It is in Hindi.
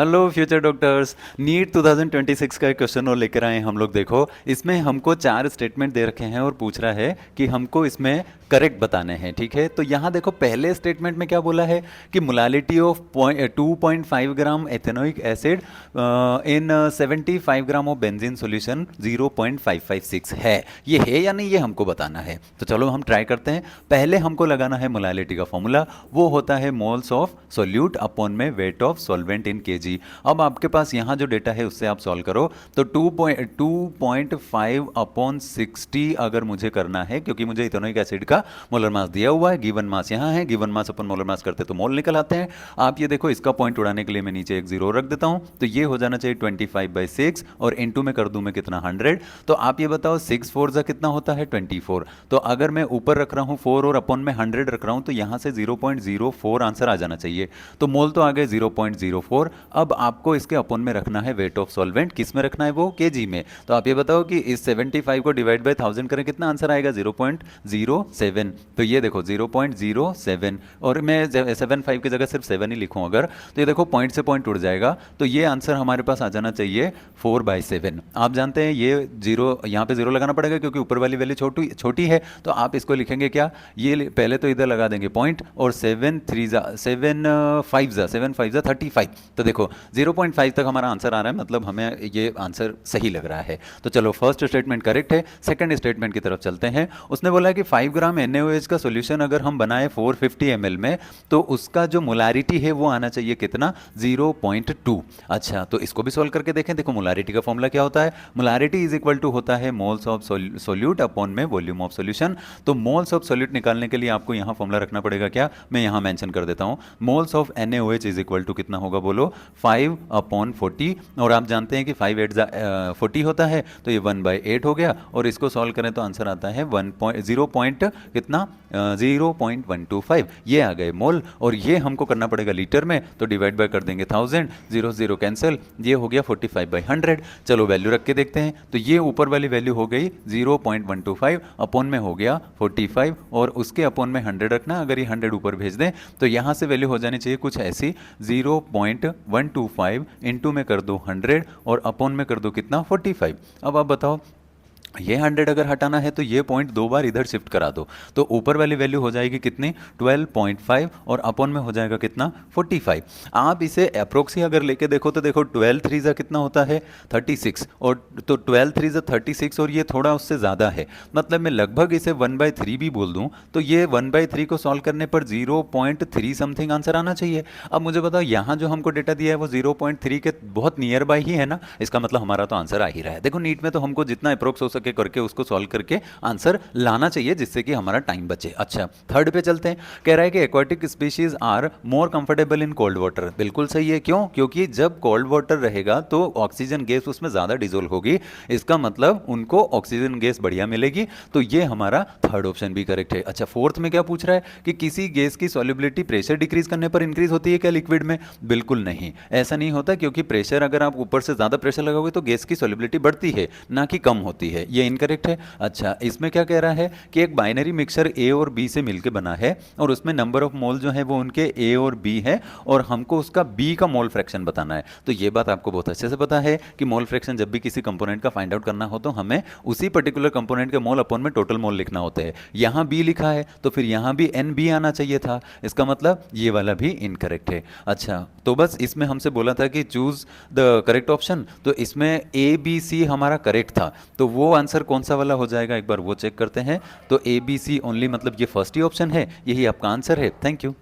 Hello future doctors. नीट 2026 का एक क्वेश्चन और लेकर आए हैं हम लोग। देखो, इसमें हमको 4 स्टेटमेंट दे रखे हैं और पूछ रहा है कि हमको इसमें करेक्ट बताने हैं। ठीक है, तो यहाँ देखो पहले स्टेटमेंट में क्या बोला है कि molality of 2.5 gram ethanoic acid in 75 gram of benzene solution 0.556 है। ये है या नहीं, ये हमको बताना है। तो चलो हम ट्राई करते हैं। पहले हमको लगाना है मोलालिटी का फॉर्मूला, वो होता है मोल्स ऑफ सोल्यूट अपॉन में weight of solvent in KG. अब आपके पास यहाँ जो डेटा है उससे आप सॉल्व करो, तो 2.5 अपॉन 60 अगर मुझे करना है, क्योंकि मुझे इथेनोइक एसिड का मोलर मास दिया हुआ है, गिवन मास यहाँ है, गिवन मास अपन मोलर मास करते तो मोल निकल आते हैं। आप ये देखो, इसका पॉइंट उड़ाने के लिए मैं नीचे एक जीरो रख देता हूँ, तो ये हो जाना चाहिए 25/6 और इनटू में कर दूं मैं कितना 100। तो आप ये बताओ 6 4 जा कितना होता है 24। तो अगर मैं ऊपर रख रहा हूँ 4 और अपन में 100 रख रहा हूँ, तो यहाँ से 0.04 आंसर आ जाना चाहिए। तो मोल तो आ गए 0.04। अब आपको इसके अपन में रखना है वेट ऑफ सॉल्वेंट, किस में रखना है, वो केजी में। तो आप ये बताओ कि इस 75 को डिवाइड बाय 1000 करें, कितना आंसर आएगा 0.07। तो ये देखो 0.07, और मैं 75 की जगह सिर्फ 7 ही लिखूं अगर, तो ये देखो पॉइंट से पॉइंट उड़ जाएगा। तो ये आंसर हमारे पास आ जाना चाहिए 4/7। आप जानते हैं ये जीरो, यहाँ पे जीरो लगाना पड़ेगा क्योंकि ऊपर वाली वैल्यू छोटी छोटी है। तो आप इसको लिखेंगे क्या, ये पहले तो इधर लगा देंगे पॉइंट, और 7 5 35। तो देखो 0.5 तक हमारा आंसर आ रहा है, मतलब हमें ये आंसर सही लग रहा है। तो चलो फर्स्ट स्टेटमेंट करेक्ट है। सेकंड स्टेटमेंट की तरफ चलते हैं। उसने बोला कि 5 ग्राम NaOH का सॉल्यूशन अगर हम बनाए 450 ml में, तो उसका जो मोलारिटी है वो आना चाहिए कितना, 0.2। अच्छा, तो इसको भी सॉल्व करके देखें। देखो मोलारिटी का फॉर्मूला क्या होता है, मोलारिटी इज इक्वल टू होता है मोल्स ऑफ सोल्यूट अपॉन में वॉल्यूम ऑफ सॉल्यूशन। तो मोल्स ऑफ सोल्यूट निकालने के लिए आपको यहाँ फॉर्मूला रखना पड़ेगा क्या, मैं यहाँ मेंशन कर देता हूँ। Moles of NaOH is equal to कितना होगा बोलो, 5/40। और आप जानते हैं कि 5 8 40 होता है, तो ये 1/8 हो गया। और इसको सॉल्व करें तो आंसर आता है 0.125। ये आ गए मोल, और ये हमको करना पड़ेगा लीटर में, तो डिवाइड बाय कर देंगे 1000, 0 0 कैंसिल, ये हो गया 45/100। चलो वैल्यू रख के देखते हैं। तो ये ऊपर वाली वैल्यू हो गई 0.125, अपॉन में हो गया 45, और उसके अपॉन में 100 रखना। अगर ये 100 ऊपर भेज दें तो यहाँ से वैल्यू हो जानी चाहिए कुछ ऐसी, 0.125 इंटू में कर दो 100 और अपॉन में कर दो कितना 45। अब आप बताओ, ये 100 अगर हटाना है तो ये पॉइंट 2 बार इधर शिफ्ट करा दो, तो ऊपर वाली वैल्यू हो जाएगी कितनी 12.5, और अपॉन में हो जाएगा कितना 45। आप इसे अप्रोक्सी अगर लेके देखो तो देखो 12 3 जा कितना होता है 36, और तो 12 3 जा 36, और ये थोड़ा उससे ज़्यादा है। मतलब मैं लगभग इसे 1/3 भी बोल दूँ तो ये 1/3 को सॉल्व करने पर 0.3 समथिंग आंसर आना चाहिए। अब मुझे बताओ, यहाँ जो हमको डेटा दिया है वो 0.3 के बहुत नियर बाई ही है ना, इसका मतलब हमारा तो आंसर आ ही रहा है। देखो नीट में तो हमको जितना अप्रोक्स हो सके करके उसको सॉल्व करके आंसर लाना चाहिए, जिससे कि हमारा टाइम बचे। अच्छा, थर्ड पे चलते हैं। कह रहा है कि aquatic species are more comfortable in cold water. बिल्कुल सही है। क्यों, क्योंकि जब कोल्ड वाटर रहेगा तो ऑक्सीजन गैस उसमें ज़्यादा डिजोल्व होगी, इसका मतलब उनको ऑक्सीजन गैस बढ़िया मिलेगी। तो ये हमारा थर्ड ऑप्शन भी करेक्ट है। अच्छा, फोर्थ में क्या पूछ रहा है कि किसी गैस की सॉल्युबिलिटी प्रेशर डिक्रीज करने पर इंक्रीज होती है क्या लिक्विड में। बिल्कुल नहीं, ऐसा नहीं होता, क्योंकि प्रेशर अगर आप ऊपर से ज़्यादा प्रेशर लगाओगे तो गैस की सॉल्युबिलिटी बढ़ती है, ना कि कम होती है। ये इनकरेक्ट है। अच्छा, इसमें क्या कह रहा है कि एक बाइनरी मिक्सचर ए और बी से मिलकर बना है, और उसमें नंबर ऑफ मोल जो है वो उनके ए और बी है, और हमको उसका बी का मोल फ्रैक्शन बताना है। तो ये बात आपको बहुत अच्छे से पता है कि मोल फ्रैक्शन जब भी किसी कंपोनेंट का फाइंड आउट करना हो तो हमें उसी पर्टिकुलर कंपोनेंट के मोल अपॉन में टोटल मोल लिखना होता है। यहाँ बी लिखा है तो फिर यहाँ भी एन बी आना चाहिए था, इसका मतलब ये वाला भी इनकरेक्ट है। अच्छा, तो बस इसमें हमसे बोला था कि चूज द करेक्ट ऑप्शन, तो इसमें ए बी सी हमारा करेक्ट था, तो वो आंसर कौन सा वाला हो जाएगा एक बार वो चेक करते हैं। तो ए बी सी ओनली, मतलब ये फर्स्ट ही ऑप्शन है, यही आपका आंसर है। Thank you.